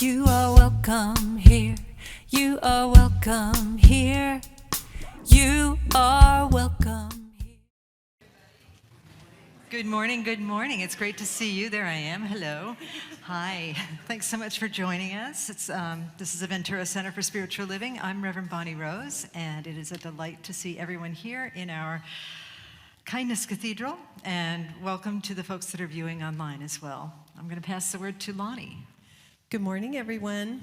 You are welcome here. You are welcome here. You are welcome here. Good morning, good morning. It's great to see you. There I am. Hello. Hi. Thanks so much for joining us. This is the Ventura Center for Spiritual Living. I'm Reverend Bonnie Rose, and it is a delight to see everyone here in our Kindness Cathedral, and welcome to the folks that are viewing online as well. I'm going to pass the word to Lonnie. Good morning, everyone.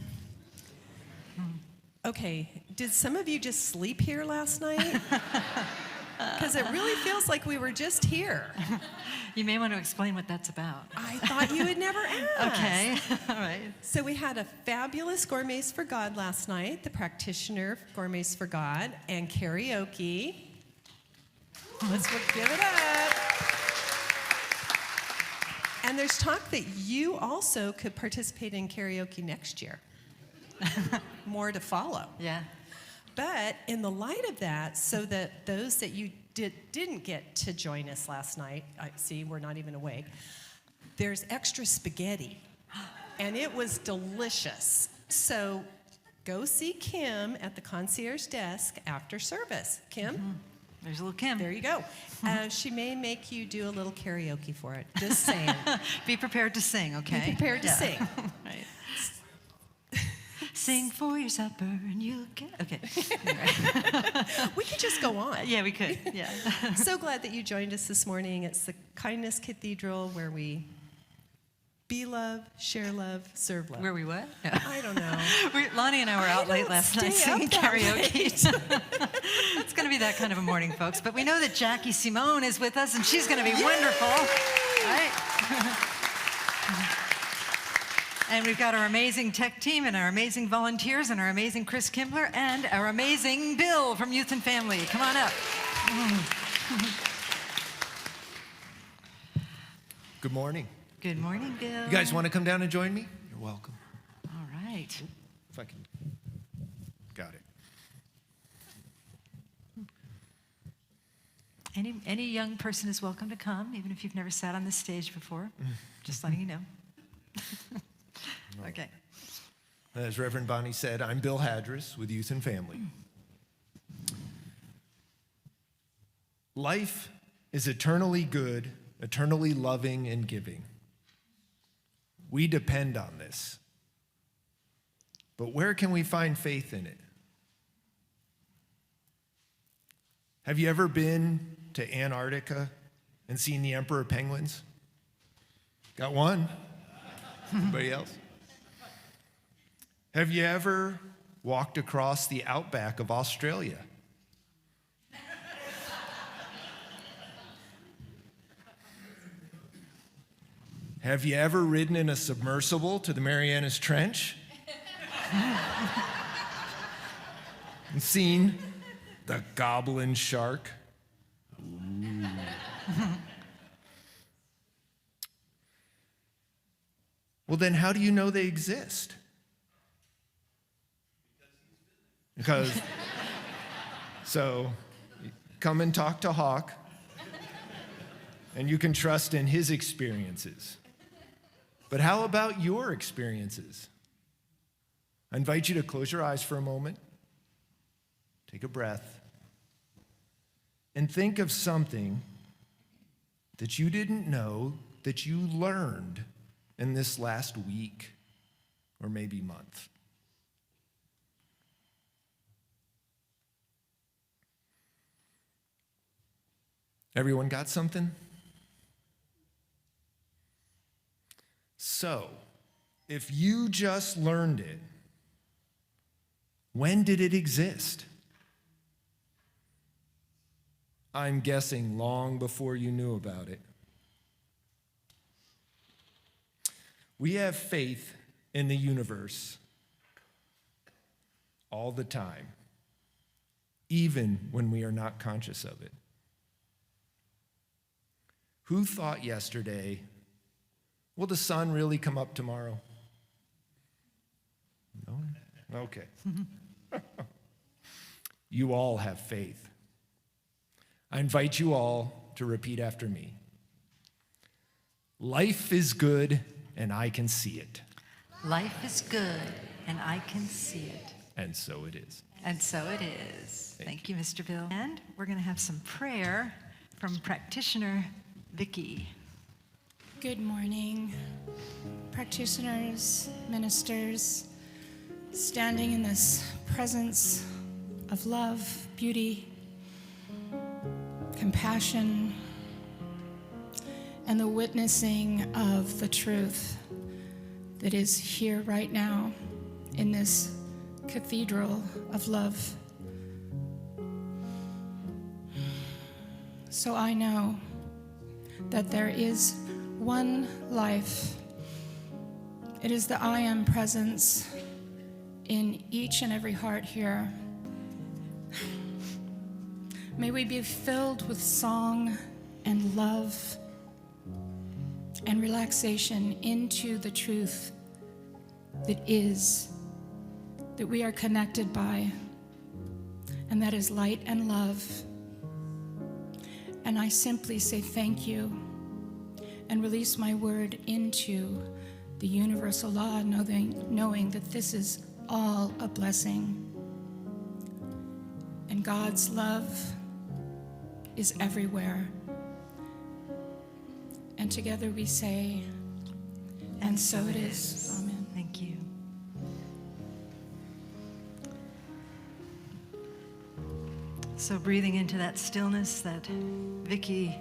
Okay, did some of you just sleep here last night? Because it really feels like we were just here. You may want to explain what that's about. I thought you would never ask. Okay, all right. So we had a fabulous Gourmets for God last night, the practitioner Gourmets for God, and karaoke. Let's give it up. And there's talk that you also could participate in karaoke next year. More to follow. Yeah. But in the light of that, so that those that you didn't get to join us last night, I see we're not even awake, there's extra spaghetti, and it was delicious. So go see Kim at the concierge desk after service. Kim? Mm-hmm. There's a little Kim. There you go. She may make you do a little karaoke for it. Just saying. Be prepared to sing, okay? Be prepared to sing. Right. Sing for your supper and you'll get... Okay. We could just go on. Yeah, we could. Yeah. So glad that you joined us this morning. It's the Kindness Cathedral where we be love, share love, serve love. Where we what? No. I don't know. Lonnie and I were out late last night singing karaoke. It's going to be that kind of a morning, folks. But we know that Jackie Simone is with us, and she's going to be wonderful. Right? And we've got our amazing tech team and our amazing volunteers and our amazing Chris Kimbler and our amazing Bill from Youth and Family. Come on up. Good morning. Good morning, Bill. You guys want to come down and join me? You're welcome. All right. If I can. Got it. Any young person is welcome to come, even if you've never sat on this stage before. Just letting you know. Okay. As Reverend Bonnie said, I'm Bill Hadris with Youth and Family. Life is eternally good, eternally loving, and giving. We depend on this. But where can we find faith in it? Have you ever been to Antarctica and seen the emperor penguins? Got one? Anybody else? Have you ever walked across the outback of Australia? Have you ever ridden in a submersible to the Marianas Trench? And seen the goblin shark? Ooh. Well, then how do you know they exist? So come and talk to Hawk, and you can trust in his experiences. But how about your experiences? I invite you to close your eyes for a moment, take a breath, and think of something that you didn't know that you learned in this last week or maybe month. Everyone got something? So, if you just learned it, when did it exist? I'm guessing long before you knew about it. We have faith in the universe all the time, even when we are not conscious of it. Who thought yesterday, will the sun really come up tomorrow? No? Okay. You all have faith. I invite you all to repeat after me. Life is good, and I can see it. Life is good, and I can see it. And so it is. And so it is. Thank you, Mr. Bill. And we're going to have some prayer from practitioner Vicki. Good morning, practitioners, ministers, standing in this presence of love, beauty, compassion, and the witnessing of the truth that is here right now in this cathedral of love. So I know that there is one life. It is the I Am presence in each and every heart here. May we be filled with song and love and relaxation into the truth that is, that we are connected by, and that is light and love. And I simply say thank you and release my word into the universal law, knowing that this is all a blessing. And God's love is everywhere. And together we say, and so it is. Amen. Thank you. So breathing into that stillness that Vicki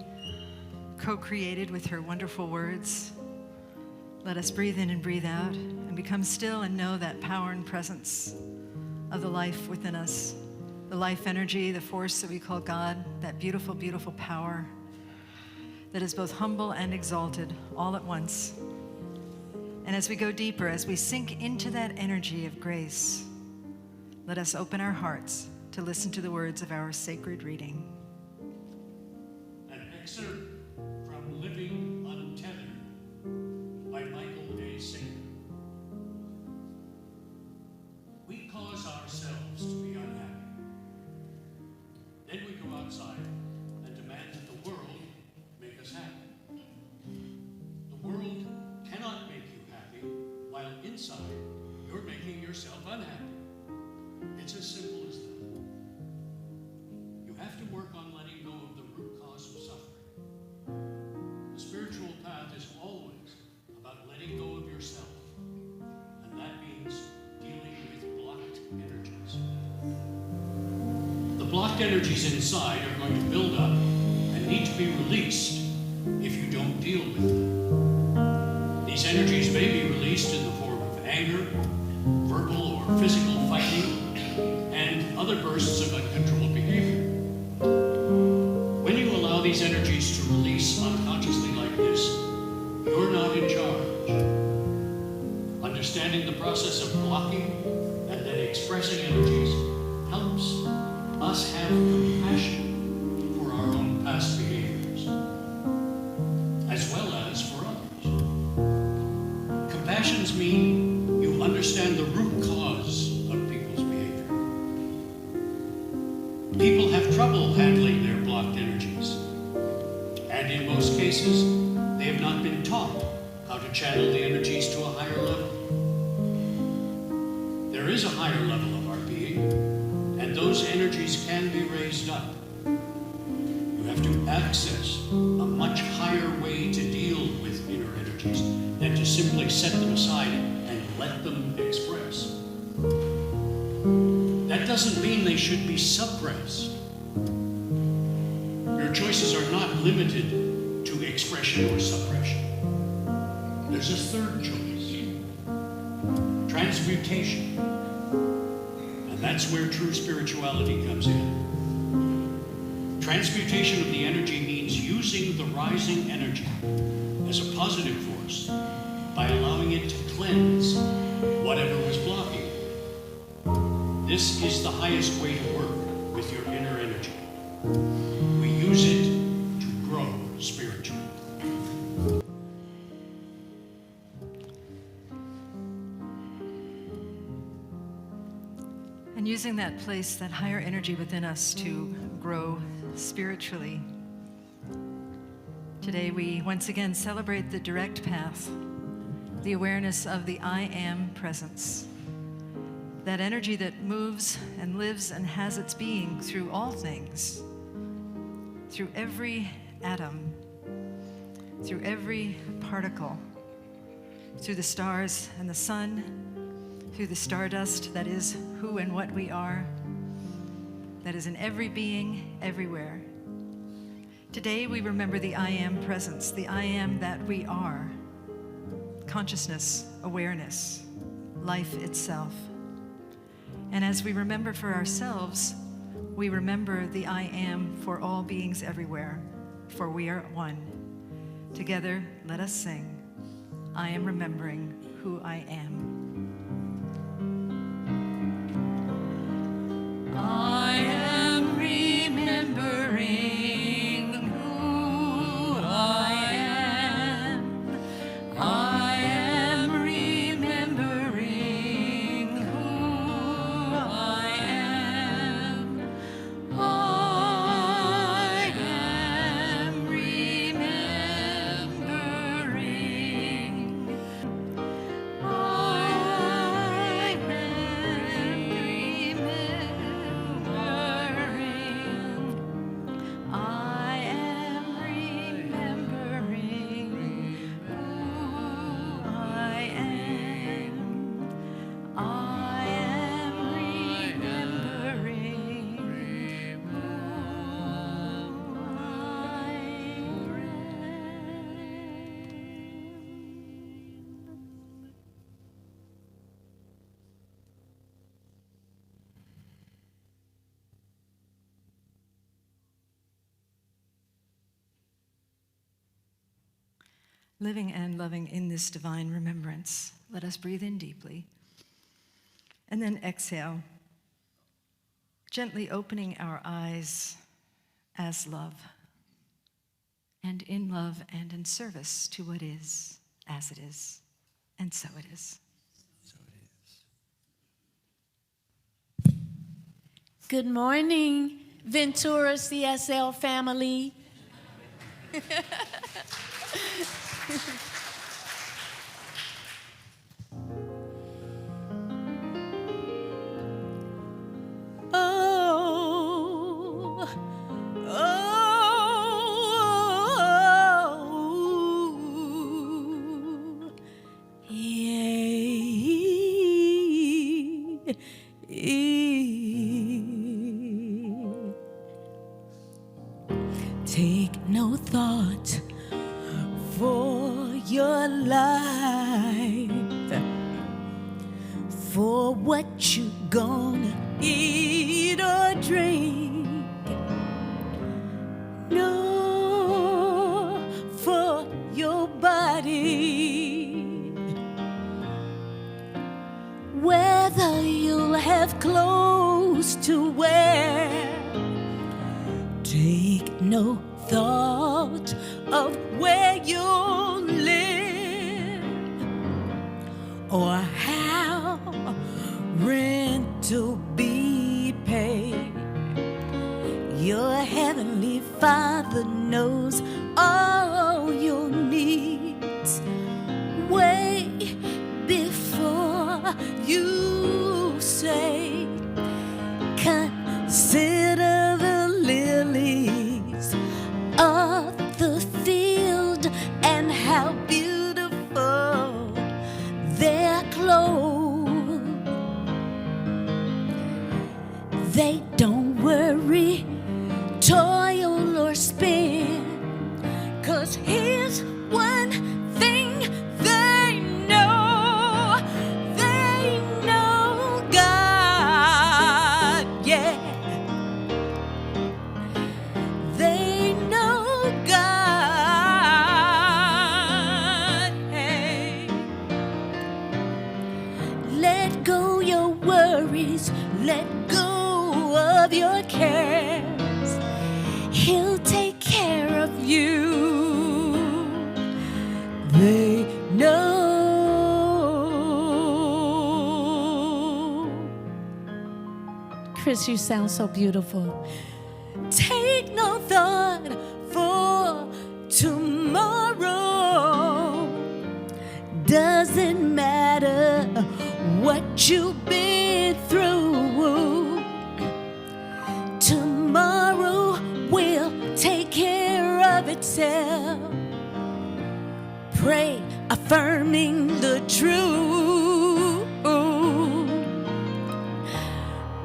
co-created with her wonderful words, let us breathe in and breathe out and become still and know that power and presence of the life within us, the life energy, the force that we call God, that beautiful, beautiful power that is both humble and exalted all at once. And as we go deeper, as we sink into that energy of grace, let us open our hearts to listen to the words of our sacred reading. An excerpt from Living Untethered by Michael A. Singer. We cause ourselves to be unhappy. Then we go outside and demand that the world make us happy. The world cannot make you happy while inside you're making yourself unhappy. It's as simple as that. You have to work on letting go of the root cause of suffering. The spiritual path is always about letting go of yourself, and that means dealing with blocked energies. The blocked energies inside are going to build up and need to be released if you don't deal with them. These energies may be released in the form of anger, verbal or physical fighting, and other bursts of uncontrolled behavior. When you allow these energies to release unconsciously like this, you're not in charge. Understanding the process of blocking and then expressing energies helps us have compassion for our own past behaviors, as well as for others. Compassions mean you understand the root cause of people's behavior. People have trouble handling their blocked energies, and in most cases, they have not been taught how to channel the energies to a higher level. There is a higher level of our being, and those energies can be raised up. You have to access a much higher way to deal with inner energies than to simply set them aside and let them express. That doesn't mean they should be suppressed. Your choices are not limited to expression or suppression. There's a third choice: transmutation. And that's where true spirituality comes in. Transmutation of the energy means using the rising energy as a positive force by allowing it to cleanse whatever was blocking it. This is the highest way to work with your inner energy. We use it to grow spiritually. And using that place, that higher energy within us to grow spiritually. Today we once again celebrate the direct path the awareness of the I am presence. That energy that moves and lives and has its being through all things, through every atom, through every particle, through the stars and the sun, through the stardust that is who and what we are, that is in every being, everywhere. Today we remember the I am presence, the I am that we are, consciousness, awareness, life itself. And as we remember for ourselves, we remember the I am for all beings everywhere, for we are one. Together, let us sing, I am remembering who I am. I am remembering who I am. I am remembering who I am. I am remembering. Living and loving in this divine remembrance, let us breathe in deeply and then exhale, gently opening our eyes as love, and in love and in service to what is, as it is, and so it is. Good morning, Ventura CSL family. Oh, oh, yeah. Take no thought for your life, for what you gonna eat or drink, no, for your body, whether you'll have clothes to wear. Take no thought of where you'll live or how rent to be paid. Your heavenly Father knows all your needs way before you say, consider the lilies of the field and how beautiful their clothes. They don't worry, toil or spin, 'cause here's one thing they know God, yeah. They know God, hey. Let go your worries, let go of your cares. He'll take care of you. They know. Chris, you sound so beautiful. Take no thought for tomorrow. Does doesn't matter what you've been through. Tomorrow will take care of itself. Pray, affirming the truth.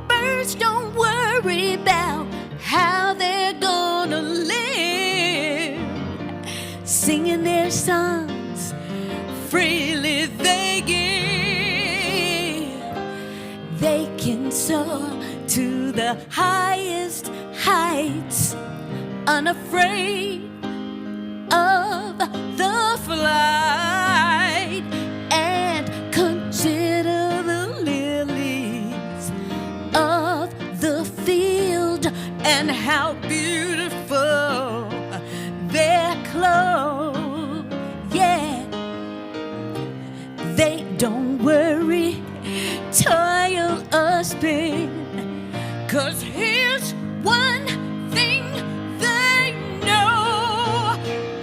Birds don't worry about how they're gonna live, singing their songs freely they give. They can soar to the highest heights, unafraid of the flight, and consider the lilies of the field and how beautiful their clothes. Yeah, they don't worry, toil or spin, 'cause here's one thing they know.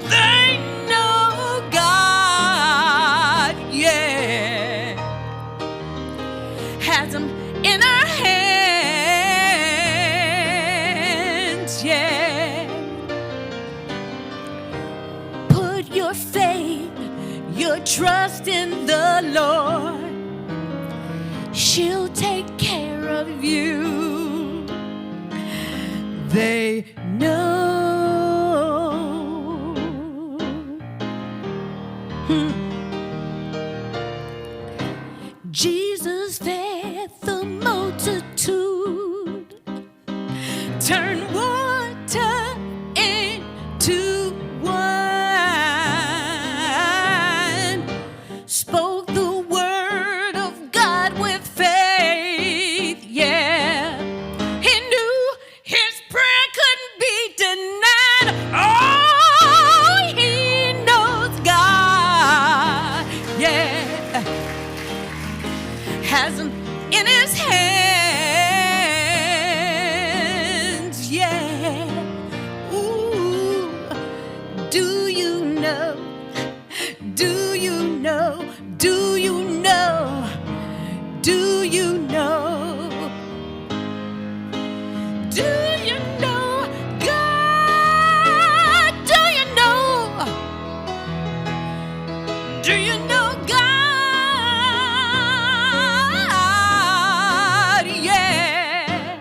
They know God, yeah, has them in our hands, yeah. Put your faith, your trust in the Lord. She'll take care of you. They know. Jesus fed the multitude, turned water into wine, spoke the word of God with faith, yeah. He knew his prayer couldn't be denied. Oh, he knows God, yeah, has him in his hands, yeah. Ooh, do you know? Do you know? Do you know? Do you know? Do you know God? Do you know? Do you know God? Yeah.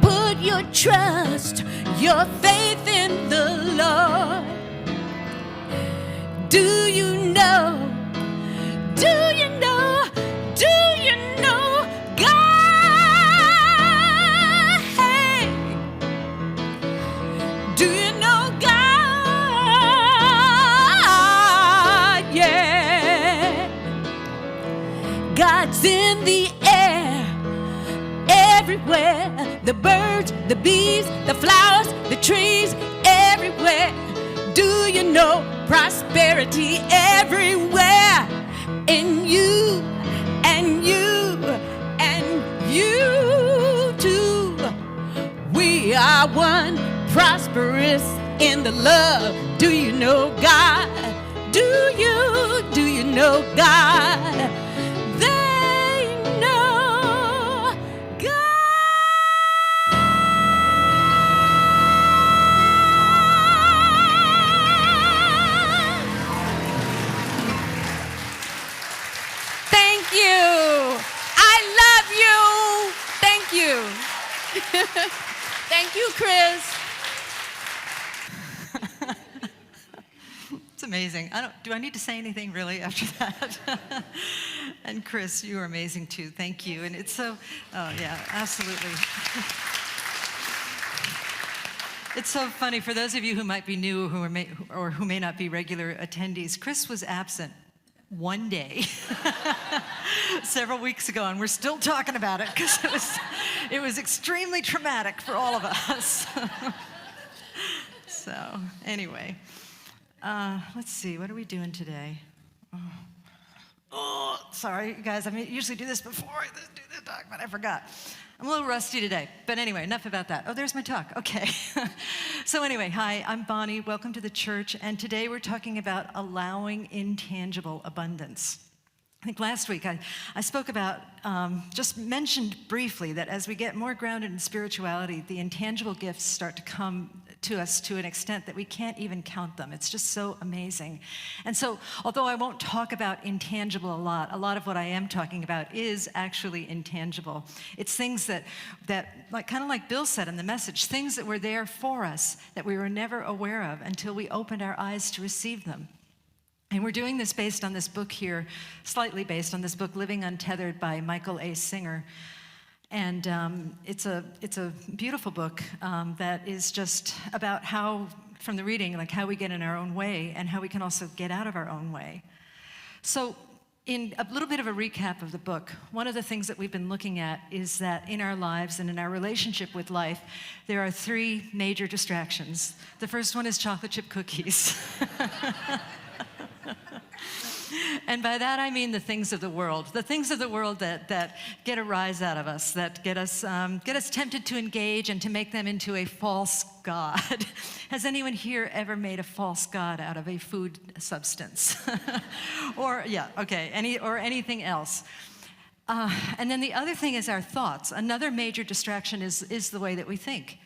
Put your trust, your faith in the Lord. Do you know? Do you know? Do you know God? Hey, do you know God? Yeah, God's in the air, everywhere. The birds, the bees, the flowers, the trees, everywhere. Do you know prosperity everywhere? In you and you and you too. We are one, prosperous in the love. Do you know God? Do you know God? They know God. Thank you. I love you. Thank you. Thank you, Chris. It's amazing. Do I need to say anything really after that? And Chris, you are amazing too. Thank you. And it's so, oh yeah, absolutely. It's so funny for those of you who might be new or who may not be regular attendees. Chris was absent one day several weeks ago, and we're still talking about it because it was extremely traumatic for all of us. So anyway, let's see, what are we doing today? Oh, sorry, you guys. I usually do this before I do the talk, but I forgot. I'm a little rusty today, but anyway, enough about that. Oh, there's my talk. Okay. So anyway, hi, I'm Bonnie. Welcome to the church. And today we're talking about allowing intangible abundance. I think last week I spoke about, just mentioned briefly that as we get more grounded in spirituality, the intangible gifts start to come to us to an extent that we can't even count them. It's just so amazing. And so, although I won't talk about intangible a lot of what I am talking about is actually intangible. It's things that like kind of like Bill said in the message, things that were there for us that we were never aware of until we opened our eyes to receive them. And we're doing this based on this book here, slightly based on this book, Living Untethered by Michael A. Singer. And it's a beautiful book that is just about how, from the reading, like how we get in our own way and how we can also get out of our own way. So in a little bit of a recap of the book, one of the things that we've been looking at is that in our lives and in our relationship with life, there are 3 major distractions. The first one is chocolate chip cookies. And by that I mean the things of the world that get a rise out of us, that get us tempted to engage and to make them into a false god. Has anyone here ever made a false god out of a food substance? Or anything else? And then the other thing is our thoughts. Another major distraction is the way that we think.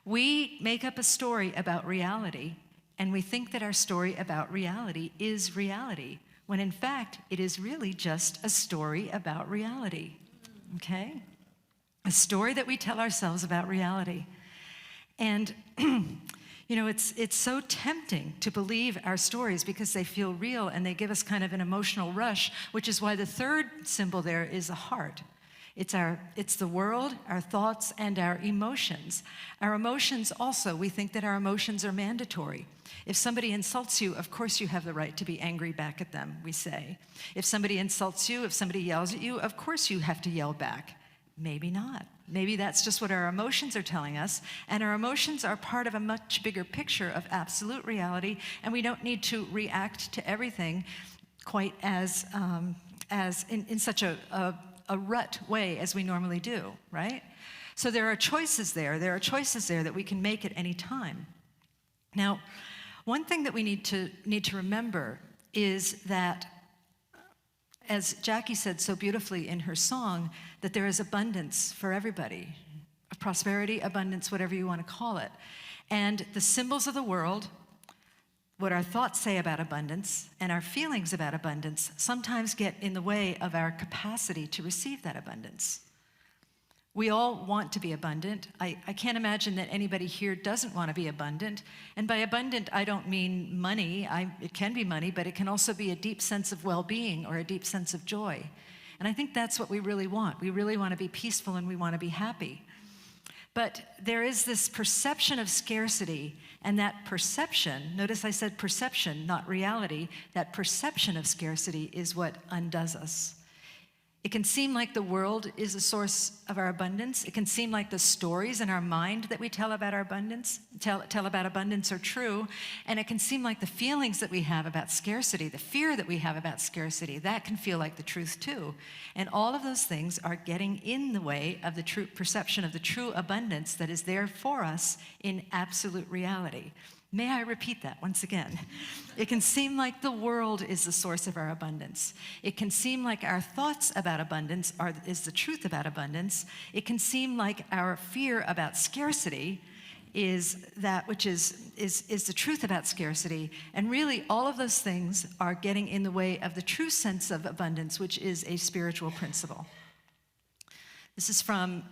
We make up a story about reality, and we think that our story about reality is reality, when in fact, it is really just a story about reality, okay? A story that we tell ourselves about reality. And, it's so tempting to believe our stories because they feel real and they give us kind of an emotional rush, which is why the third symbol there is a heart. It's the world, our thoughts, and our emotions. Our emotions also, we think that our emotions are mandatory. If somebody insults you, of course you have the right to be angry back at them, we say. If somebody insults you, if somebody yells at you, of course you have to yell back. Maybe not. Maybe that's just what our emotions are telling us, and our emotions are part of a much bigger picture of absolute reality, and we don't need to react to everything quite as in such a rut way as we normally do, right? So there are choices there. There are choices there that we can make at any time. Now, one thing that we need to remember is that, as Jackie said so beautifully in her song, that there is abundance for everybody. Prosperity, abundance, whatever you want to call it. And the symbols of the world, what our thoughts say about abundance, and our feelings about abundance sometimes get in the way of our capacity to receive that abundance. We all want to be abundant. I can't imagine that anybody here doesn't want to be abundant. And by abundant, I don't mean money. It can be money, but it can also be a deep sense of well-being or a deep sense of joy. And I think that's what we really want. We really want to be peaceful and we want to be happy. But there is this perception of scarcity, and that perception, notice I said perception, not reality, that perception of scarcity is what undoes us. It can seem like the world is a source of our abundance. It can seem like the stories in our mind that we tell about our abundance, tell about abundance are true. And it can seem like the feelings that we have about scarcity, the fear that we have about scarcity, that can feel like the truth too. And all of those things are getting in the way of the true perception of the true abundance that is there for us in absolute reality. May I repeat that once again? It can seem like the world is the source of our abundance. It can seem like our thoughts about abundance is the truth about abundance. It can seem like our fear about scarcity is that which is the truth about scarcity. And really, all of those things are getting in the way of the true sense of abundance, which is a spiritual principle. This is from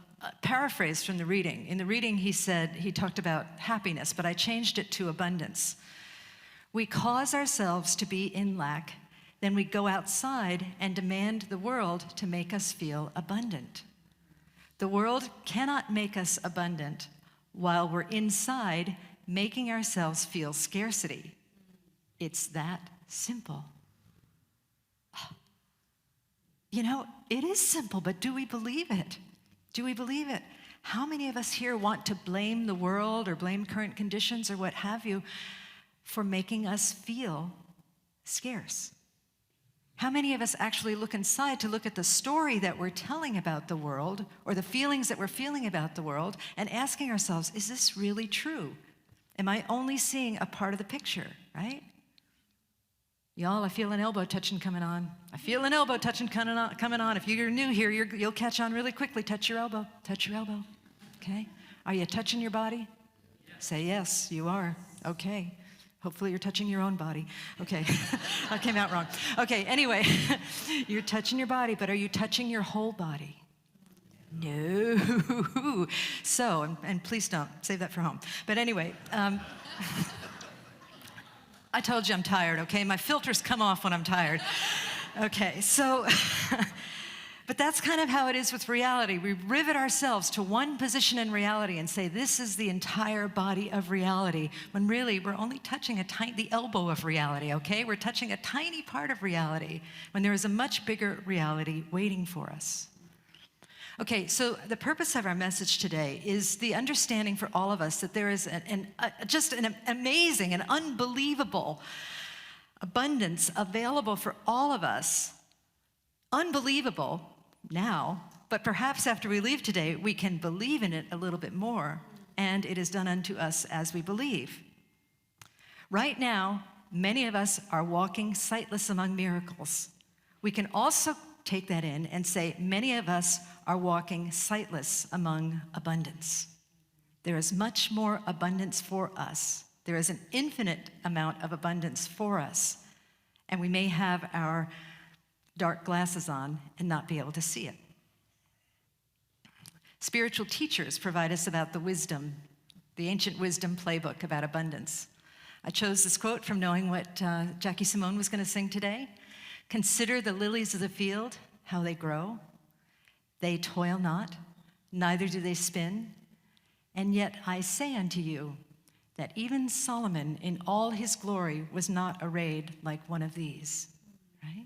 paraphrase from the reading. In the reading, he talked about happiness, but I changed it to abundance. We cause ourselves to be in lack, then we go outside and demand the world to make us feel abundant. The world cannot make us abundant while we're inside making ourselves feel scarcity. It's that simple. It is simple, but do we believe it? Do we believe it? How many of us here want to blame the world or blame current conditions or what have you for making us feel scarce? How many of us actually look inside to look at the story that we're telling about the world or the feelings that we're feeling about the world and asking ourselves, is this really true? Am I only seeing a part of the picture, right? Y'all, I feel an elbow touching coming on. I feel an elbow touching coming on. If you're new here, you'll catch on really quickly. Touch your elbow. Touch your elbow. Okay? Are you touching your body? Say yes, you are. Okay. Hopefully you're touching your own body. Okay, that came out wrong. Okay, anyway, you're touching your body, but are you touching your whole body? No. So, and please don't, save that for home. But anyway, I told you I'm tired, okay? My filters come off when I'm tired. Okay, so, but that's kind of how it is with reality. We rivet ourselves to one position in reality and say, this is the entire body of reality, when really we're only touching the elbow of reality, okay? We're touching a tiny part of reality when there is a much bigger reality waiting for us. Okay, so the purpose of our message today is the understanding for all of us that there is just an amazing and unbelievable abundance available for all of us. Unbelievable now, but perhaps after we leave today, we can believe in it a little bit more, and it is done unto us as we believe. Right now, many of us are walking sightless among miracles. We can also take that in and say many of us are walking sightless among abundance. There is much more abundance for us. There is an infinite amount of abundance for us, and we may have our dark glasses on and not be able to see it. Spiritual teachers provide us about the ancient wisdom playbook about abundance. I chose this quote from knowing what Jackie Simone was going to sing today. Consider the lilies of the field, how they grow. They toil not, neither do they spin. And yet I say unto you that even Solomon in all his glory was not arrayed like one of these, right?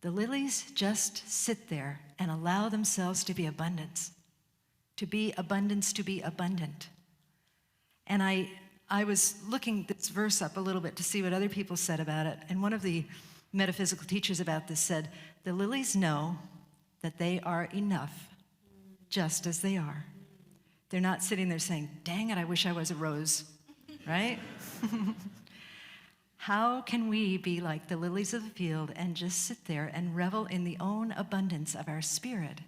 The lilies just sit there and allow themselves to be abundance, to be abundance, to be abundant. And I was looking this verse up a little bit to see what other people said about it, and one of the metaphysical teachers about this said, the lilies know that they are enough just as they are. They're not sitting there saying, dang it, I wish I was a rose, right? How can we be like the lilies of the field and just sit there and revel in the own abundance of our spirit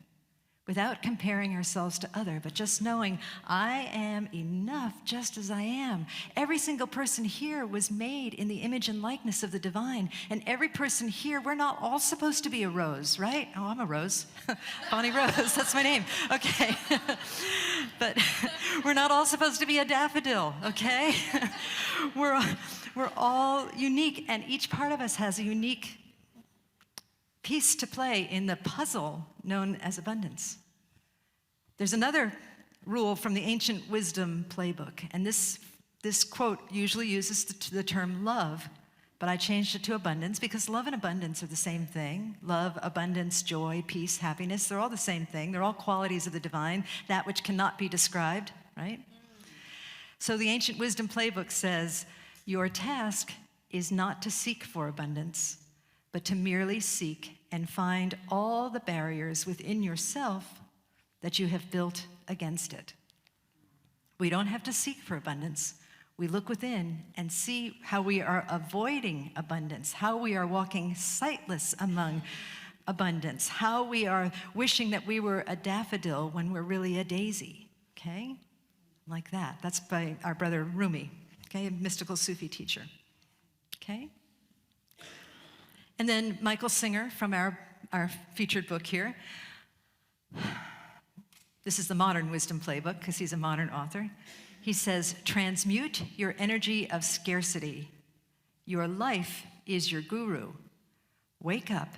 without comparing ourselves to other, but just knowing I am enough just as I am. Every single person here was made in the image and likeness of the divine, and every person here, we're not all supposed to be a rose, right? Oh, I'm a rose. Bonnie Rose, that's my name. Okay. But we're not all supposed to be a daffodil, okay? We're all unique, and each part of us has a unique piece to play in the puzzle known as abundance. There's another rule from the ancient wisdom playbook, and this quote usually uses the term love, but I changed it to abundance because love and abundance are the same thing. Love, abundance, joy, peace, happiness, they're all the same thing. They're all qualities of the divine, that which cannot be described, right? So the ancient wisdom playbook says, your task is not to seek for abundance, but to merely seek and find all the barriers within yourself that you have built against it. We don't have to seek for abundance. We look within and see how we are avoiding abundance, how we are walking sightless among abundance, how we are wishing that we were a daffodil when we're really a daisy, okay? Like that. That's by our brother Rumi, okay, a mystical Sufi teacher, okay? And then Michael Singer from our featured book here. This is the Modern Wisdom Playbook because he's a modern author. He says, transmute your energy of scarcity. Your life is your guru. Wake up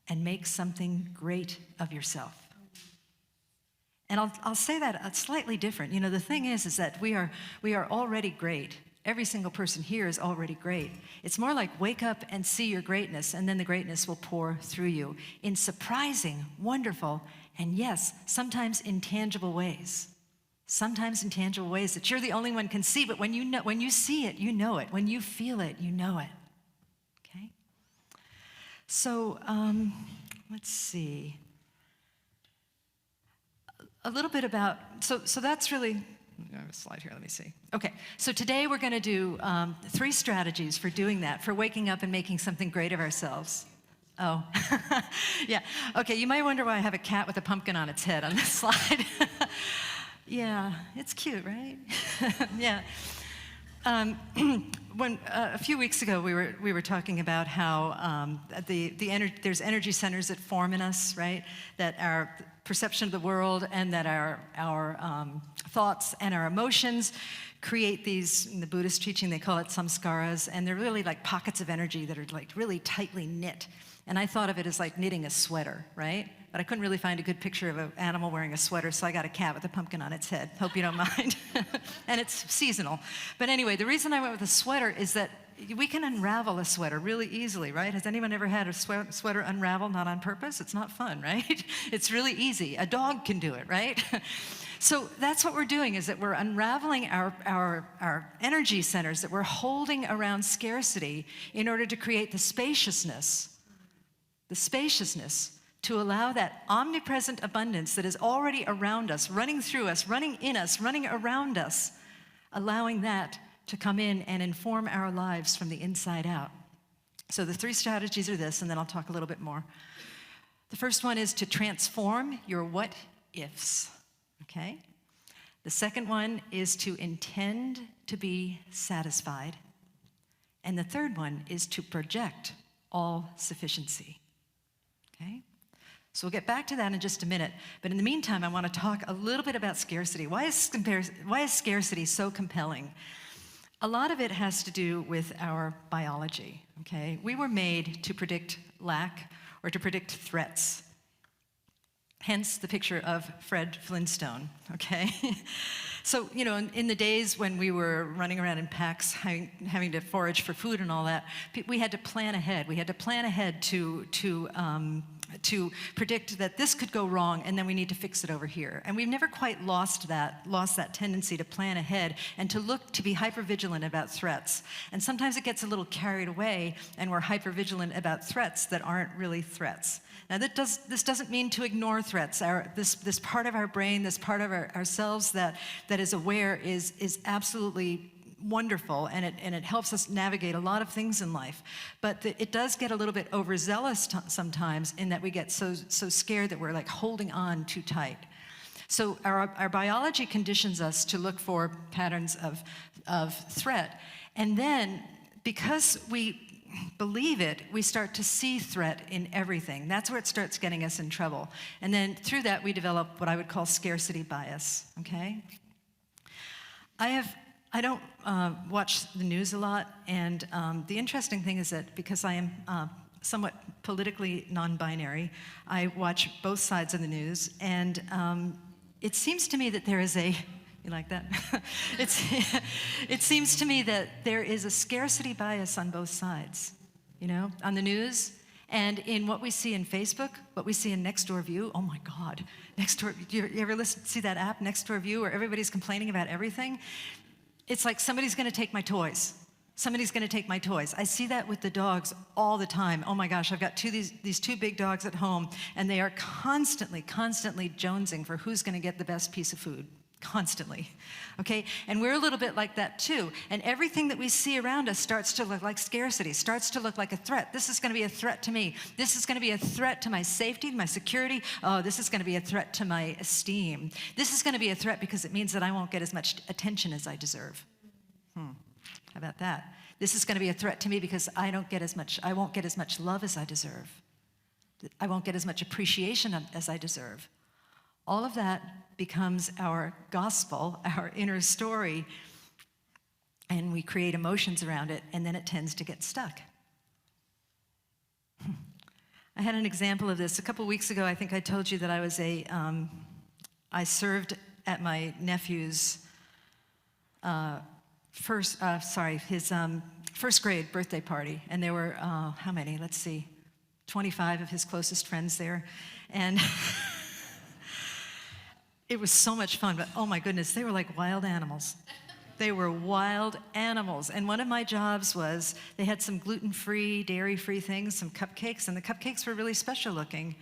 and make something great of yourself. And I'll say that slightly different. You know, the thing is that we are already great. Every single person here is already great. It's more like wake up and see your greatness, and then the greatness will pour through you in surprising, wonderful, and yes, sometimes intangible ways. Sometimes intangible ways that you're the only one can see, but when you see it, you know it. When you feel it, you know it. Okay? So let's see. A little bit about, so that's really, I have a slide here, let me see. Okay, so today we're going to do 3 strategies for doing that, for waking up and making something great of ourselves. Oh, yeah. Okay, you might wonder why I have a cat with a pumpkin on its head on this slide. Yeah, it's cute, right? Yeah. When a few weeks ago we were talking about how there's energy centers that form in us, right? That our perception of the world and that our thoughts and our emotions create these, in the Buddhist teaching they call it samskaras, and they're really like pockets of energy that are like really tightly knit. And I thought of it as like knitting a sweater, right? But I couldn't really find a good picture of an animal wearing a sweater, so I got a cat with a pumpkin on its head. Hope you don't mind. And it's seasonal. But anyway, the reason I went with a sweater is that we can unravel a sweater really easily, right? Has anyone ever had a sweater unravel, not on purpose? It's not fun, right? It's really easy. A dog can do it, right? So that's what we're doing, is that we're unraveling our energy centers that we're holding around scarcity in order to create the spaciousness to allow that omnipresent abundance that is already around us, running through us, running in us, running around us, allowing that to come in and inform our lives from the inside out. So the 3 strategies are this, and then I'll talk a little bit more. The first one is to transform your what ifs, okay? The second one is to intend to be satisfied. And the third one is to project all sufficiency, okay? So we'll get back to that in just a minute. But in the meantime, I want to talk a little bit about scarcity. Why is scarcity so compelling? A lot of it has to do with our biology, okay? We were made to predict lack or to predict threats. Hence the picture of Fred Flintstone, okay? So, you know, in the days when we were running around in packs, having to forage for food and all that, we had to plan ahead. We had to plan ahead to predict that this could go wrong, and then we need to fix it over here. And we've never quite lost that tendency to plan ahead and to be hypervigilant about threats. And sometimes it gets a little carried away, and we're hypervigilant about threats that aren't really threats. Now, this doesn't mean to ignore threats. This part of our brain, this part of ourselves that is aware is absolutely wonderful, and it helps us navigate a lot of things in life. But it does get a little bit overzealous sometimes, in that we get so scared that we're like holding on too tight. So our biology conditions us to look for patterns of threat, and then because we believe it, we start to see threat in everything. That's where it starts getting us in trouble. And then through that, we develop what I would call scarcity bias, okay? I don't watch the news a lot, and the interesting thing is that because I am somewhat politically non-binary, I watch both sides of the news, and it seems to me that there is a, you like that? It seems to me that there is a scarcity bias on both sides, you know, on the news, and in what we see in Facebook, what we see in Nextdoor View. Oh my God, Nextdoor, you ever see that app, Nextdoor View, where everybody's complaining about everything? It's like somebody's gonna take my toys. Somebody's gonna take my toys. I see that with the dogs all the time. Oh my gosh, I've got these 2 big dogs at home, and they are constantly jonesing for who's gonna get the best piece of food. Constantly, okay? And we're a little bit like that too. And everything that we see around us starts to look like scarcity, starts to look like a threat. This is gonna be a threat to me. This is gonna be a threat to my safety, my security. Oh, this is gonna be a threat to my esteem. This is gonna be a threat because it means that I won't get as much attention as I deserve. How about that? This is gonna be a threat to me because I won't get as much love as I deserve. I won't get as much appreciation as I deserve. All of that becomes our gospel, our inner story, and we create emotions around it, and then it tends to get stuck. I had an example of this. A couple weeks ago, I think I told you that I served at my nephew's first grade birthday party, and there were, how many? Let's see, 25 of his closest friends there, and it was so much fun, but oh my goodness, they were like wild animals. They were wild animals. And one of my jobs was they had some gluten-free, dairy-free things, some cupcakes, and the cupcakes were really special looking.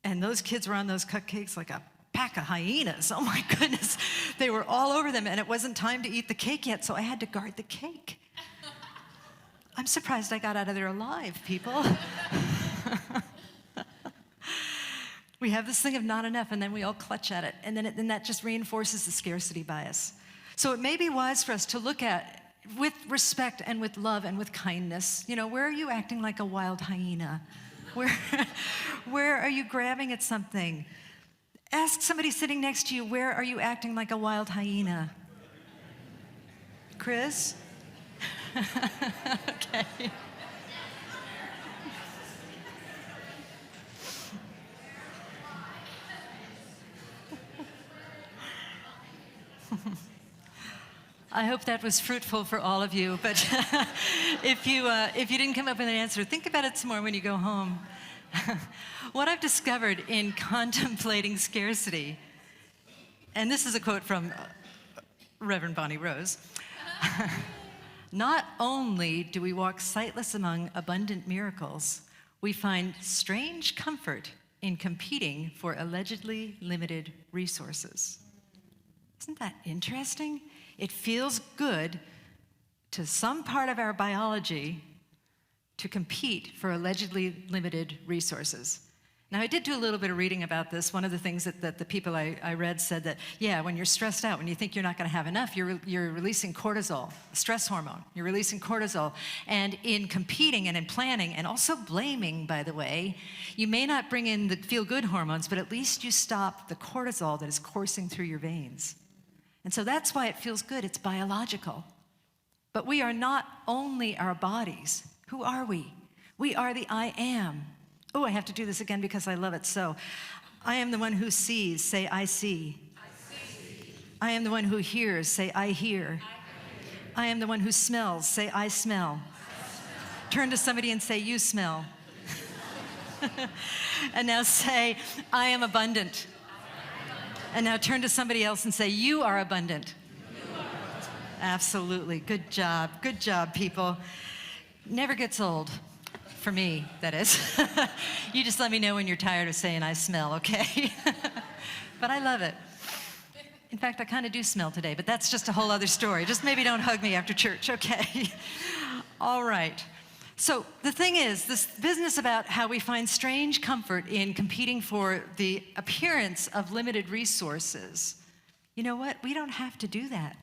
And those kids were on those cupcakes like a pack of hyenas. Oh my goodness. They were all over them, and it wasn't time to eat the cake yet, so I had to guard the cake. I'm surprised I got out of there alive, people. We have this thing of not enough, and then we all clutch at it, and then that just reinforces the scarcity bias. So it may be wise for us to look at, with respect and with love and with kindness, where are you acting like a wild hyena? Where are you grabbing at something? Ask somebody sitting next to you, where are you acting like a wild hyena? Chris? Okay. I hope that was fruitful for all of you, but if you didn't come up with an answer, think about it some more when you go home. What I've discovered in contemplating scarcity, and this is a quote from Reverend Bonnie Rose, not only do we walk sightless among abundant miracles, we find strange comfort in competing for allegedly limited resources. Isn't that interesting? It feels good to some part of our biology to compete for allegedly limited resources. Now, I did do a little bit of reading about this. One of the things that the people I read said that, yeah, when you're stressed out, when you think you're not going to have enough, you're releasing cortisol, a stress hormone. You're releasing cortisol. And in competing and in planning, and also blaming, by the way, you may not bring in the feel-good hormones, but at least you stop the cortisol that is coursing through your veins. And so that's why it feels good. It's biological. But we are not only our bodies. Who are we? We are the I am. Oh, I have to do this again because I love it so. I am the one who sees. Say, I see. I am the one who hears. Say, I hear. I am the one who smells. Say, I smell. Turn to somebody and say, you smell. And now say, I am abundant. And now turn to somebody else and say, you are abundant. Absolutely. Good job. Good job, people. Never gets old. For me, that is. You just let me know when you're tired of saying I smell, okay? But I love it. In fact, I kind of do smell today, but that's just a whole other story. Just maybe don't hug me after church, okay? All right. So the thing is, this business about how we find strange comfort in competing for the appearance of limited resources, you know what? We don't have to do that.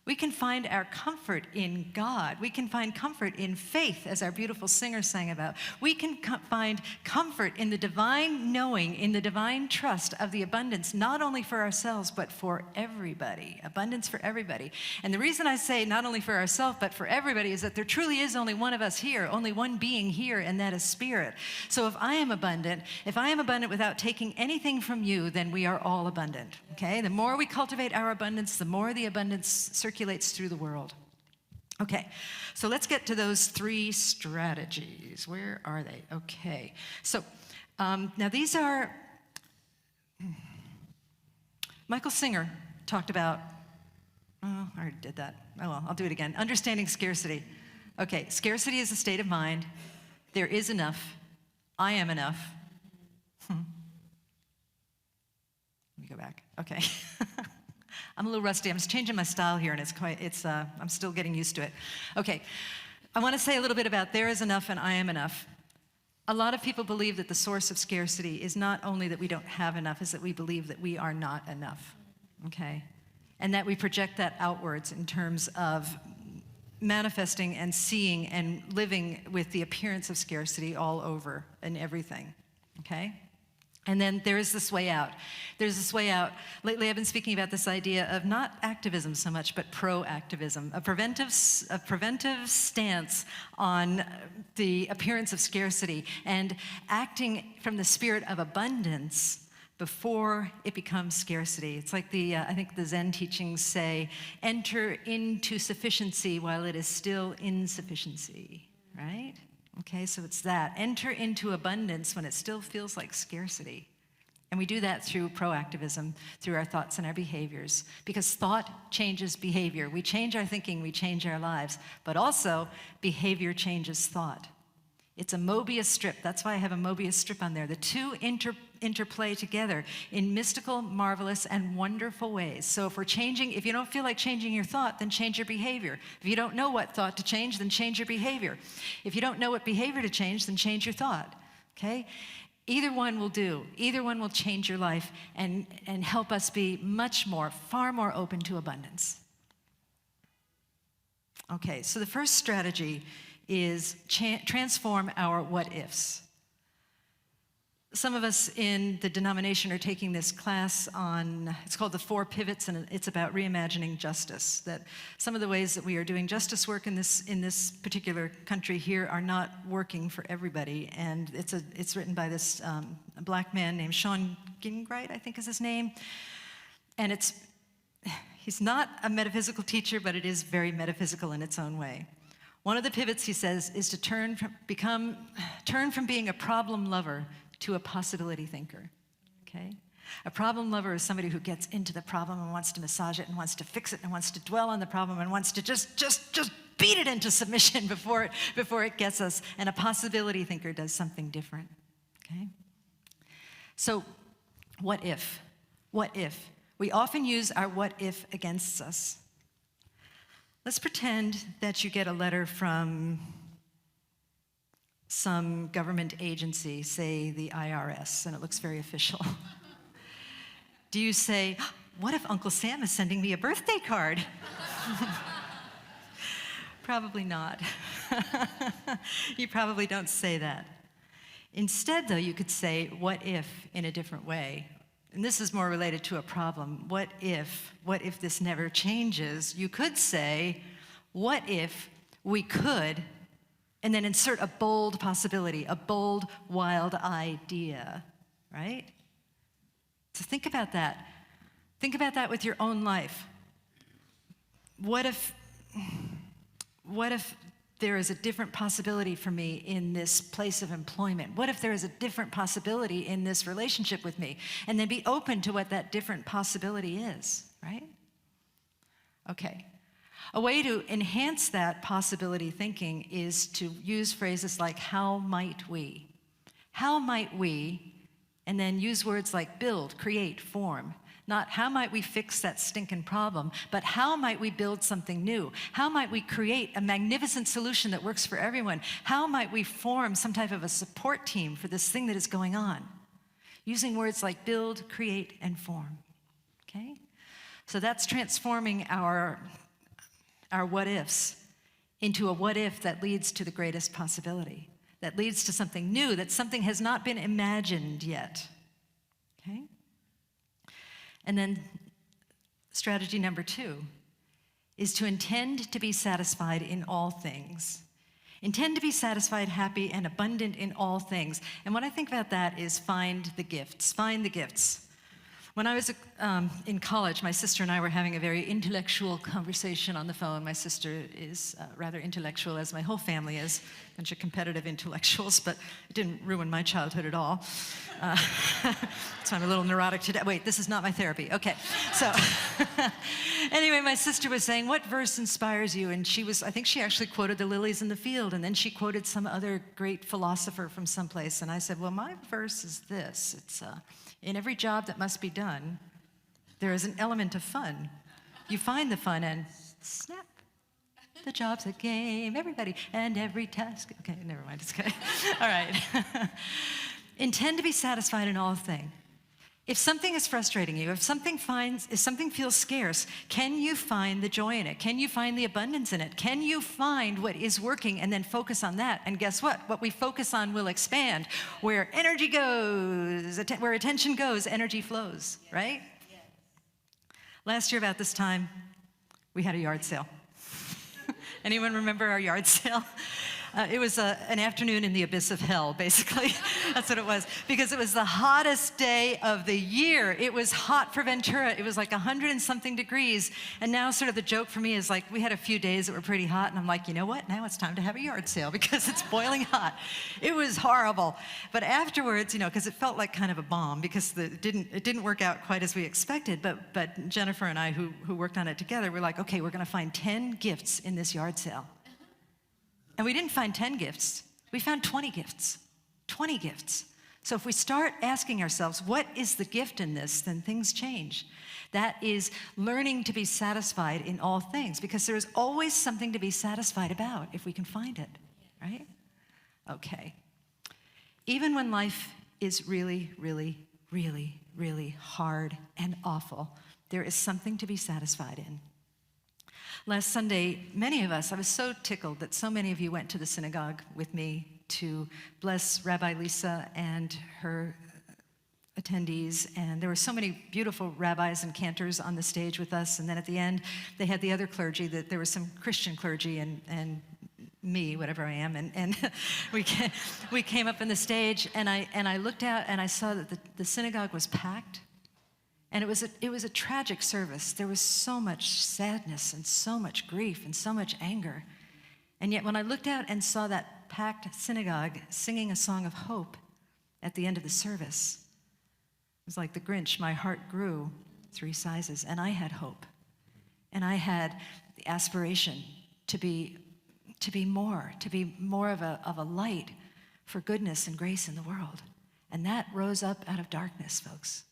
We can find our comfort in God. We can find comfort in faith, as our beautiful singer sang about. We can find comfort in the divine knowing, in the divine trust of the abundance, not only for ourselves, but for everybody. Abundance for everybody. And the reason I say not only for ourselves, but for everybody is that there truly is only one of us here, only one being here, and that is spirit. So if I am abundant without taking anything from you, then we are all abundant, okay? The more we cultivate our abundance, the more the abundance circulates through the world. Okay, so let's get to those 3 strategies. Where are they? Okay, so now these are, Michael Singer talked about, oh, I already did that. Oh well, I'll do it again. Understanding scarcity. Okay, scarcity is a state of mind. There is enough. I am enough. Let me go back. Okay. I'm a little rusty. I'm just changing my style here, and I'm still getting used to it. Okay, I want to say a little bit about there is enough and I am enough. A lot of people believe that the source of scarcity is not only that we don't have enough, is that we believe that we are not enough, okay? And that we project that outwards in terms of manifesting and seeing and living with the appearance of scarcity all over and everything, okay? And then there is this way out. There's this way out. Lately, I've been speaking about this idea of not activism so much, but proactivism, a preventive stance on the appearance of scarcity and acting from the spirit of abundance before it becomes scarcity. It's like I think the Zen teachings say, enter into sufficiency while it is still insufficiency, right? Okay, so it's that. Enter into abundance when it still feels like scarcity. And we do that through proactivism, through our thoughts and our behaviors, because thought changes behavior. We change our thinking, we change our lives, but also behavior changes thought. It's a Mobius strip. That's why I have a Mobius strip on there. The two interplay together in mystical, marvelous, and wonderful ways. So if you don't feel like changing your thought, then change your behavior. If you don't know what thought to change, then change your behavior. If you don't know what behavior to change, then change your thought, okay? Either one will do. Either one will change your life and help us be far more open to abundance. Okay, so the first strategy is transform our what-ifs. Some of us in the denomination are taking this class it's called the 4 Pivots, and it's about reimagining justice. That some of the ways that we are doing justice work in this particular country here are not working for everybody. And it's written by this black man named Sean Gingrite, I think is his name. And he's not a metaphysical teacher, but it is very metaphysical in its own way. One of the pivots, he says, is to turn from being a problem lover to a possibility thinker, okay? A problem lover is somebody who gets into the problem and wants to massage it and wants to fix it and wants to dwell on the problem and wants to just beat it into submission before it gets us. And a possibility thinker does something different, okay? So what if? What if? We often use our what if against us. Let's pretend that you get a letter from some government agency, say the IRS, and it looks very official. Do you say, what if Uncle Sam is sending me a birthday card? Probably not. You probably don't say that. Instead, though, you could say, what if, in a different way. And this is more related to a problem. What if this never changes? You could say, what if we could, and then insert a bold possibility, a bold, wild idea, right? So think about that. Think about that with your own life. What if there is a different possibility for me in this place of employment? What if there is a different possibility in this relationship with me? And then be open to what that different possibility is, right? Okay. A way to enhance that possibility thinking is to use phrases like, how might we? How might we? And then use words like build, create, form. Not how might we fix that stinking problem, but how might we build something new? How might we create a magnificent solution that works for everyone? How might we form some type of a support team for this thing that is going on? Using words like build, create, and form, okay? So that's transforming our what-ifs into a what-if that leads to the greatest possibility, that leads to something new, that something has not been imagined yet, okay? And then strategy number 2 is to intend to be satisfied in all things. Intend to be satisfied, happy, and abundant in all things. And what I think about that is find the gifts. Find the gifts. When I was in college, my sister and I were having a very intellectual conversation on the phone. My sister is rather intellectual, as my whole family is, a bunch of competitive intellectuals, but it didn't ruin my childhood at all. So I'm a little neurotic today. Wait, this is not my therapy. Okay, so anyway, my sister was saying, what verse inspires you? And I think she actually quoted the lilies in the field, and then she quoted some other great philosopher from someplace. And I said, well, my verse is this. It's, in every job that must be done, there is an element of fun. You find the fun and snap. The job's a game, everybody, and every task. Okay, never mind, it's okay. All right. Intend to be satisfied in all things. If something is frustrating you, if something feels scarce, can you find the joy in it? Can you find the abundance in it? Can you find what is working and then focus on that? And guess what? What we focus on will expand. Where energy goes, where attention goes, energy flows, right? Yes. Last year about this time, we had a yard sale. Anyone remember our yard sale? It was an afternoon in the abyss of hell, basically. That's what it was. Because it was the hottest day of the year. It was hot for Ventura. It was like 100 and something degrees. And now sort of the joke for me is like, we had a few days that were pretty hot, and I'm like, you know what? Now it's time to have a yard sale because it's boiling hot. It was horrible. But afterwards, because it felt like kind of a bomb because it didn't work out quite as we expected. But Jennifer and I, who worked on it together, were like, okay, we're going to find 10 gifts in this yard sale. And we didn't find 10 gifts. We found 20 gifts. 20 gifts. So if we start asking ourselves, what is the gift in this, then things change. That is learning to be satisfied in all things, because there is always something to be satisfied about if we can find it, right? Okay. Even when life is really, really, really, really hard and awful, there is something to be satisfied in. Last Sunday, many of us, I was so tickled that so many of you went to the synagogue with me to bless Rabbi Lisa and her attendees. And there were so many beautiful rabbis and cantors on the stage with us. And then at the end, they had the other clergy, that there was some Christian clergy and me, whatever I am. And we came up on the stage, and I looked out and I saw that the synagogue was packed. And it was a tragic service. There was so much sadness and so much grief and so much anger. And yet when I looked out and saw that packed synagogue singing a song of hope at the end of the service, it was like the Grinch. My heart grew 3 sizes, and I had hope. And I had the aspiration to be more of a light for goodness and grace in the world. And that rose up out of darkness, folks.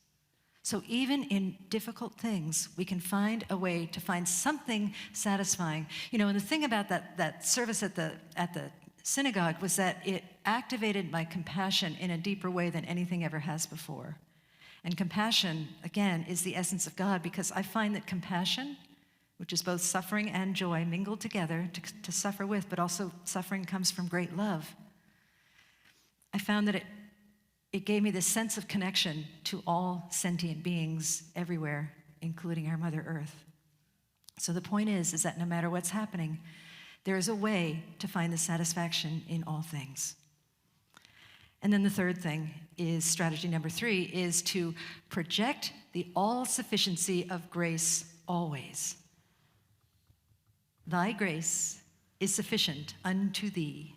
So even in difficult things, we can find a way to find something satisfying. And the thing about that service at the synagogue was that it activated my compassion in a deeper way than anything ever has before. And compassion, again, is the essence of God, because I find that compassion, which is both suffering and joy mingled together to suffer with, but also suffering comes from great love. I found that it gave me this sense of connection to all sentient beings everywhere, including our Mother Earth. So the point is that no matter what's happening, there is a way to find the satisfaction in all things. And then the third thing is, strategy number 3, is to project the all-sufficiency of grace always. Thy grace is sufficient unto thee.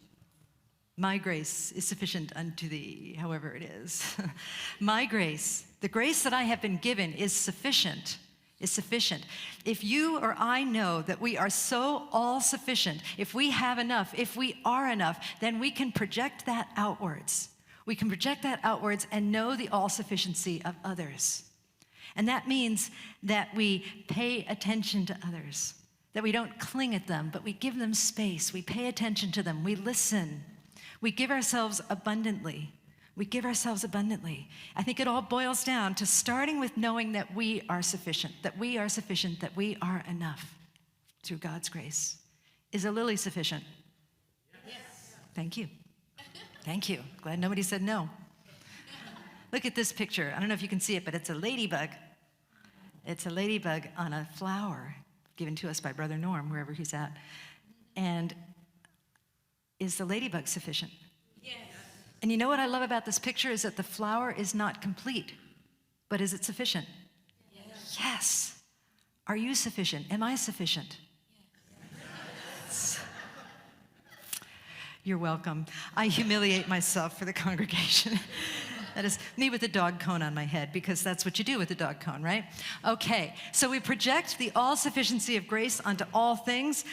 My grace is sufficient unto thee, however it is. My grace, the grace that I have been given, is sufficient. If you or I know that we are so all-sufficient, if we have enough, if we are enough, then we can project that outwards. We can project that outwards and know the all-sufficiency of others. And that means that we pay attention to others, that we don't cling at them, but we give them space. We pay attention to them. We listen. We give ourselves abundantly. I think it all boils down to starting with knowing that we are sufficient, that we are enough through God's grace. Is a lily sufficient? Yes. Thank you. Glad nobody said no. Look at this picture. I don't know if you can see it, but it's a ladybug. It's a ladybug on a flower given to us by Brother Norm, wherever he's at. And is the ladybug sufficient? Yes. And you know what I love about this picture is that the flower is not complete, but is it sufficient? Yes. Are you sufficient? Am I sufficient? Yes. You're welcome. I humiliate myself for the congregation. That is me with a dog cone on my head, because that's what you do with a dog cone, right? Okay, so we project the all-sufficiency of grace onto all things.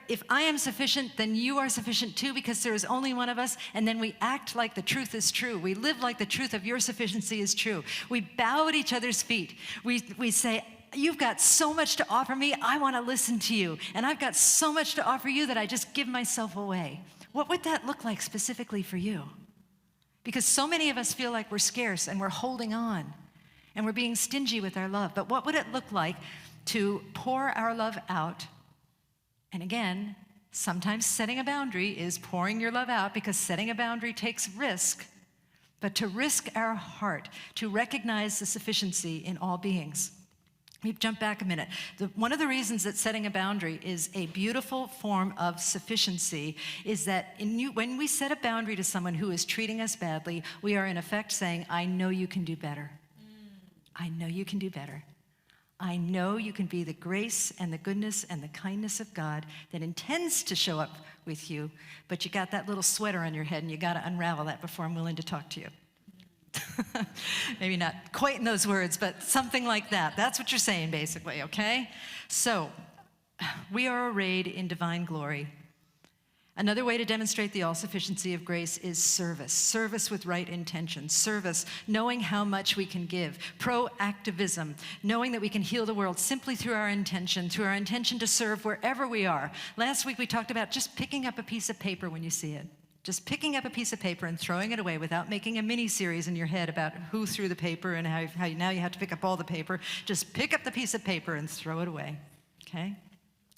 If I am sufficient, then you are sufficient too, because there is only one of us, and then we act like the truth is true. We live like the truth of your sufficiency is true. We bow at each other's feet. We say, you've got so much to offer me, I want to listen to you. And I've got so much to offer you that I just give myself away. What would that look like specifically for you? Because so many of us feel like we're scarce and we're holding on and we're being stingy with our love. But what would it look like to pour our love out? And again, sometimes setting a boundary is pouring your love out, because setting a boundary takes risk. But to risk our heart, to recognize the sufficiency in all beings. We jump back a minute. One of the reasons that setting a boundary is a beautiful form of sufficiency is that when we set a boundary to someone who is treating us badly, we are in effect saying, I know you can do better. I know you can do better. I know you can be the grace and the goodness and the kindness of God that intends to show up with you, but you got that little sweater on your head and you got to unravel that before I'm willing to talk to you. Maybe not quite in those words, but something like that. That's what you're saying, basically, okay? So, we are arrayed in divine glory. Another way to demonstrate the all-sufficiency of grace is service. Service with right intention. Service, knowing how much we can give. Proactivism, knowing that we can heal the world simply through our intention to serve wherever we are. Last week we talked about just picking up a piece of paper when you see it. Just picking up a piece of paper and throwing it away without making a mini-series in your head about who threw the paper and how now you have to pick up all the paper. Just pick up the piece of paper and throw it away, okay?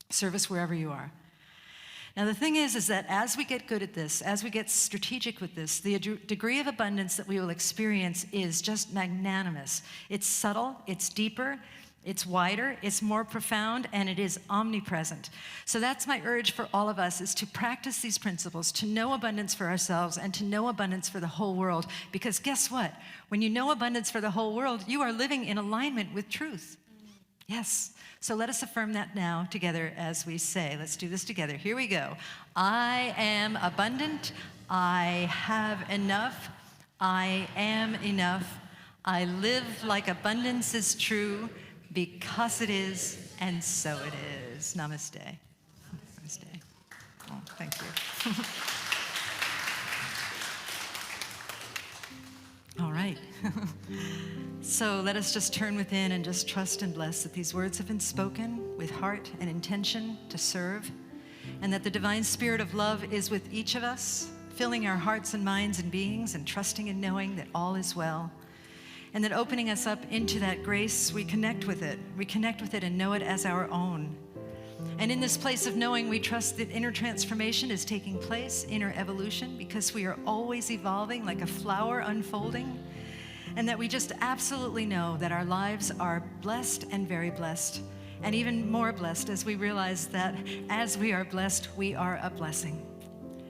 Service wherever you are. Now, the thing is that as we get good at this, as we get strategic with this, the degree of abundance that we will experience is just magnanimous. It's subtle, it's deeper, it's wider, it's more profound, and it is omnipresent. So that's my urge for all of us, is to practice these principles, to know abundance for ourselves and to know abundance for the whole world. Because guess what? When you know abundance for the whole world, you are living in alignment with truth. Yes. So let us affirm that now together as we say. Let's do this together. Here we go. I am abundant. I have enough. I am enough. I live like abundance is true. Because it is, and so it is. Namaste. Namaste. Oh, thank you. All right. So let us just turn within and just trust and bless that these words have been spoken with heart and intention to serve, and that the divine spirit of love is with each of us, filling our hearts and minds and beings, and trusting and knowing that all is well. And that opening us up into that grace, we connect with it. We connect with it and know it as our own. And in this place of knowing, we trust that inner transformation is taking place, inner evolution, because we are always evolving like a flower unfolding. And that we just absolutely know that our lives are blessed and very blessed, and even more blessed as we realize that as we are blessed, we are a blessing.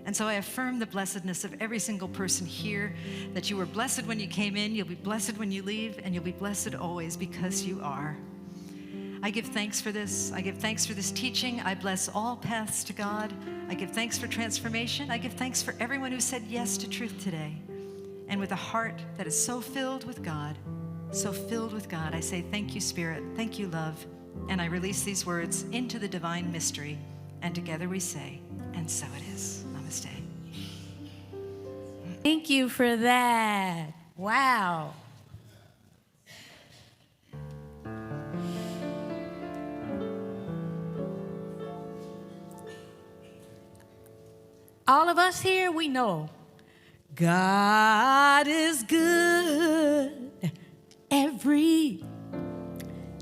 And so I affirm the blessedness of every single person here, that you were blessed when you came in, you'll be blessed when you leave, and you'll be blessed always because you are. I give thanks for this. I give thanks for this teaching. I bless all paths to God. I give thanks for transformation. I give thanks for everyone who said yes to truth today. And with a heart that is so filled with God, I say thank you, Spirit. Thank you, love. And I release these words into the divine mystery. And together we say, and so it is. Namaste. Thank you for that. Wow. All of us here, we know God is good every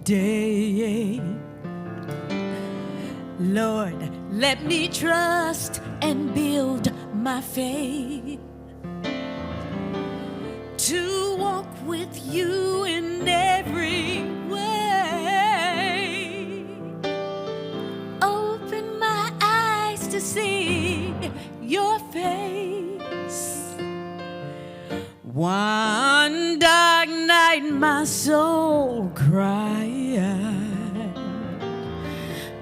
day. Lord, let me trust and build my faith to walk with you in every way. Open my eyes to see your face. One dark night my soul cried.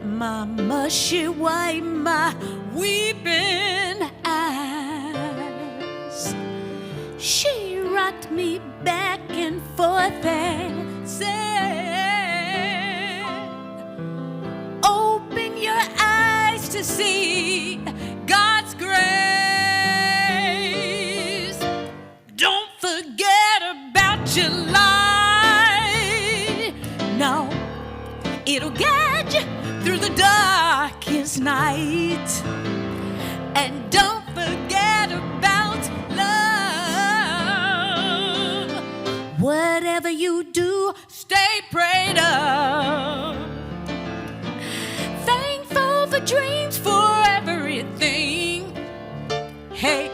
Mama, she wiped my weeping eyes. She rocked me back and forth and said, open your eyes to see God's grace. Don't forget about your light. No, it'll get you through the darkest night. And don't forget about love. Whatever you do, stay prayed up. Thankful for dreams, for everything. Hey,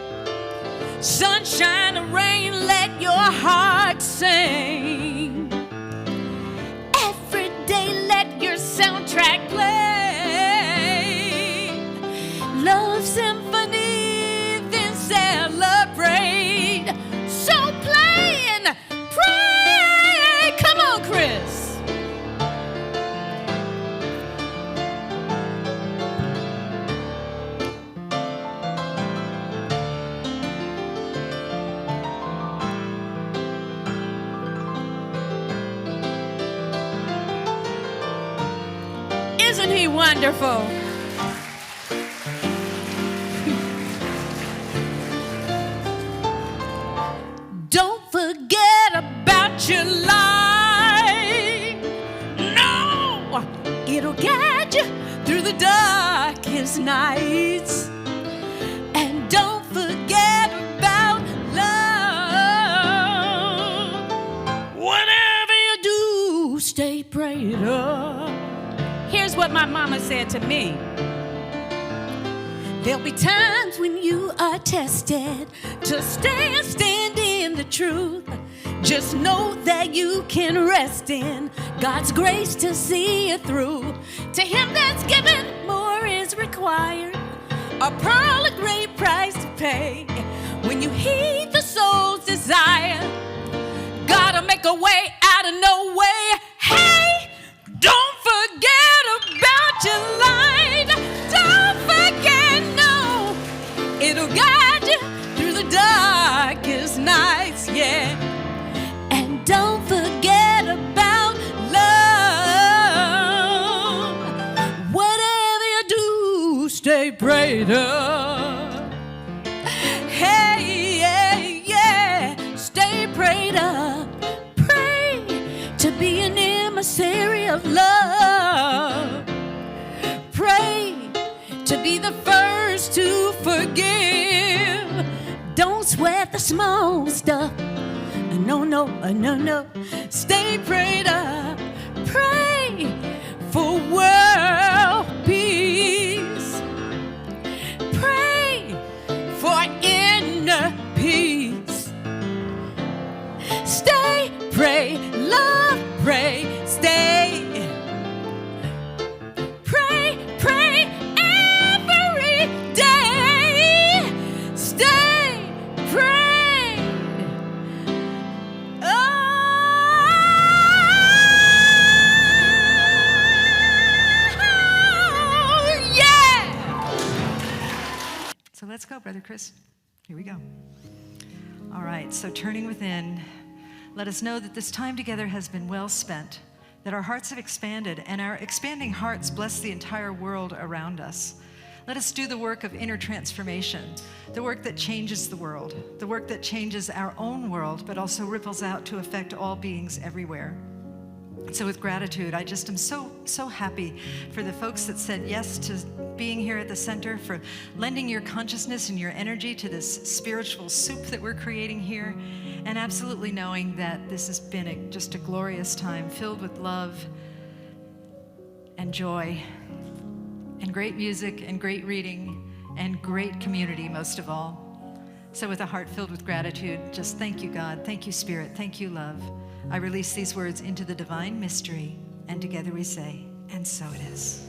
sunshine or rain, let your heart sing. Every day symphony, then celebrate. So play and pray. Come on, Chris. Isn't he wonderful? Don't forget about your life. No, it'll guide you through the darkest nights. And don't forget about love. Whatever you do, stay prayed up. Here's what my mama said to me. There'll be times when you are tested to stand in the truth. Just know that you can rest in God's grace to see you through. To him that's given, more is required. A pearl, a great price to pay. When you heed the soul's desire, gotta make a way out of no way. Hey, don't forget about your light. Don't forget, no. It'll guide you through the darkest nights, yeah. And don't forget about love. Whatever you do, stay prayed up. Hey, yeah, yeah, stay prayed up. Pray to be an emissary of love. Pray to be the first to forgive. Don't sweat the small stuff. No, no, no, no. Stay prayed up. Pray for world peace. Pray for inner peace. Stay, pray, love, pray, stay. Pray, pray every day. Stay, pray. Oh, yeah. So let's go, Brother Chris. Here we go. All right, so turning within, let us know that this time together has been well spent, that our hearts have expanded, and our expanding hearts bless the entire world around us. Let us do the work of inner transformation, the work that changes the world, the work that changes our own world, but also ripples out to affect all beings everywhere. So with gratitude, I just am so happy for the folks that said yes to being here at the center, for lending your consciousness and your energy to this spiritual soup that we're creating here, and absolutely knowing that this has been just a glorious time filled with love and joy and great music and great reading and great community, most of all. So with a heart filled with gratitude, just thank you, God. Thank you, Spirit. Thank you, love. I release these words into the divine mystery, and together we say, and so it is.